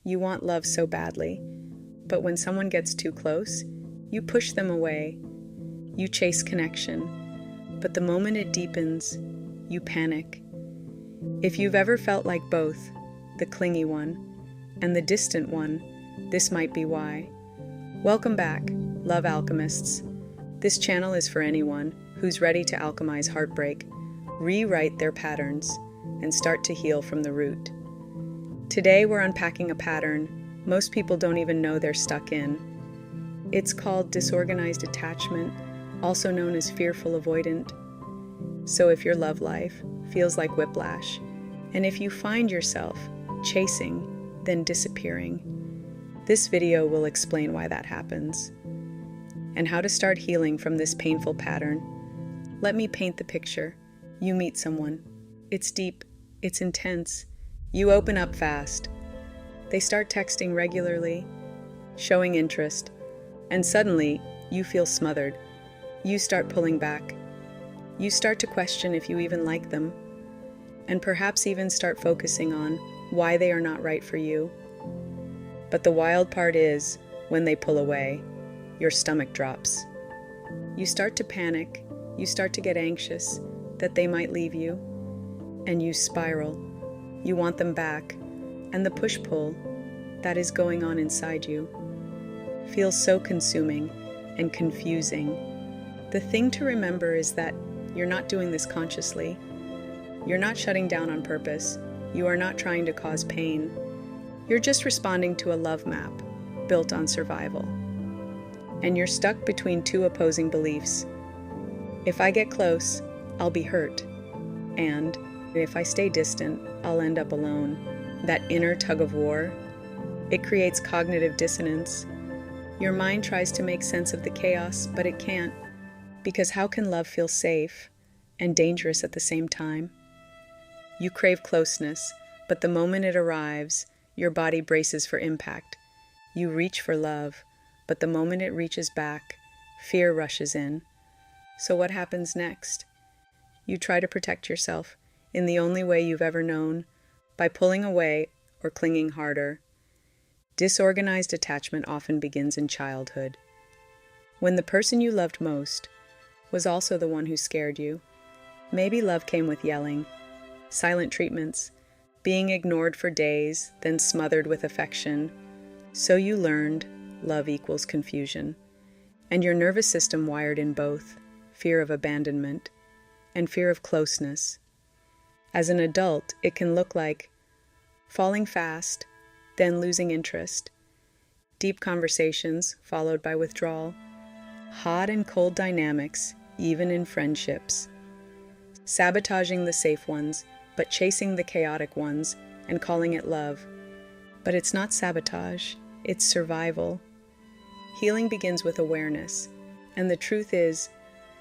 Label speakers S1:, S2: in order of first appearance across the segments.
S1: You want love so badly, but when someone gets too close, you push them away. You chase connection, but the moment it deepens, you panic. If you've ever felt like both, the clingy one and the distant one, this might be why. Welcome back, love alchemists. This channel is for anyone who's ready to alchemize heartbreak, rewrite their patterns, and start to heal from the root. Today we're unpacking a pattern most people don't even know they're stuck in. It's called disorganized attachment, also known as fearful avoidant. So if your love life feels like whiplash, and if you find yourself chasing, then disappearing, this video will explain why that happens and how to start healing from this painful pattern. Let me paint the picture. You meet someone. It's deep, it's intense. You open up fast. They start texting regularly, showing interest, and suddenly you feel smothered. You start pulling back. You start to question if you even like them, and perhaps even start focusing on why they are not right for you. But the wild part is, when they pull away, your stomach drops. You start to panic, you start to get anxious that they might leave you, and you spiral. You want them back, and the push-pull that is going on inside you feels so consuming and confusing. The thing to remember is that you're not doing this consciously. You're not shutting down on purpose. You are not trying to cause pain. You're just responding to a love map built on survival. And you're stuck between two opposing beliefs. If I get close, I'll be hurt. And if I stay distant, I'll end up alone. That inner tug of war, it creates cognitive dissonance. Your mind tries to make sense of the chaos, but it can't. Because how can love feel safe and dangerous at the same time? You crave closeness, but the moment it arrives, your body braces for impact. You reach for love, but the moment it reaches back, fear rushes in. So what happens next? You try to protect yourself in the only way you've ever known, by pulling away or clinging harder. Disorganized attachment often begins in childhood, when the person you loved most was also the one who scared you. Maybe love came with yelling, silent treatments, being ignored for days, then smothered with affection. So you learned love equals confusion, and your nervous system wired in both fear of abandonment and fear of closeness. As an adult, it can look like falling fast, then losing interest, deep conversations followed by withdrawal, hot and cold dynamics, even in friendships, sabotaging the safe ones, but chasing the chaotic ones and calling it love. But it's not sabotage, it's survival. Healing begins with awareness, and the truth is,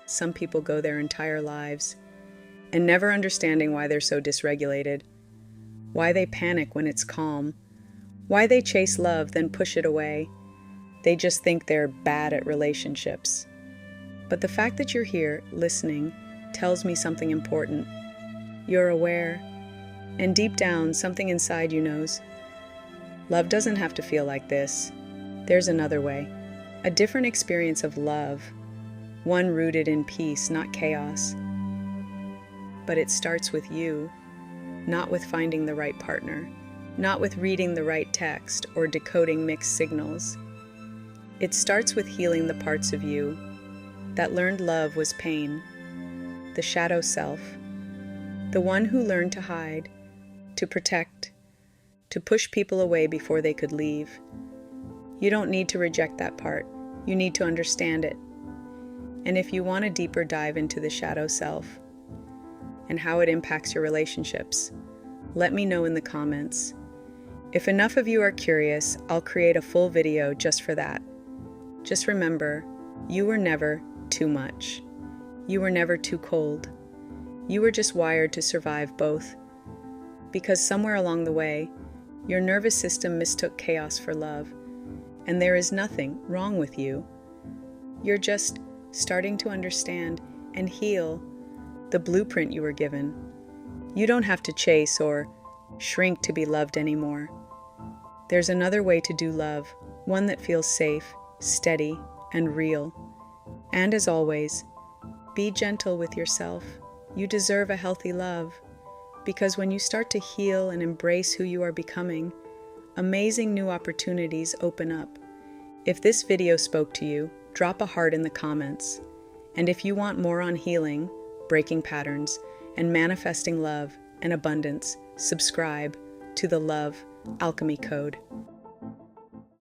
S1: some people go their entire lives and never understanding why they're so dysregulated, why they panic when it's calm, why they chase love then push it away. They just think they're bad at relationships. But the fact that you're here, listening, tells me something important. You're aware, and deep down, something inside you knows. Love doesn't have to feel like this. There's another way, a different experience of love, one rooted in peace, not chaos. But it starts with you, not with finding the right partner, not with reading the right text or decoding mixed signals. It starts with healing the parts of you that learned love was pain, the shadow self, the one who learned to hide, to protect, to push people away before they could leave. You don't need to reject that part. You need to understand it. And if you want a deeper dive into the shadow self and how it impacts your relationships, let me know in the comments. If enough of you are curious, I'll create a full video just for that. Just remember, you were never too much. You were never too cold. You were just wired to survive both. Because somewhere along the way, your nervous system mistook chaos for love, and there is nothing wrong with you. You're just starting to understand and heal the blueprint you were given. You don't have to chase or shrink to be loved anymore. There's another way to do love, one that feels safe, steady, and real. And as always, be gentle with yourself. You deserve a healthy love. Because when you start to heal and embrace who you are becoming, amazing new opportunities open up. If this video spoke to you, drop a heart in the comments. And if you want more on healing, breaking patterns, and manifesting love and abundance, subscribe to the Love Alchemy Code.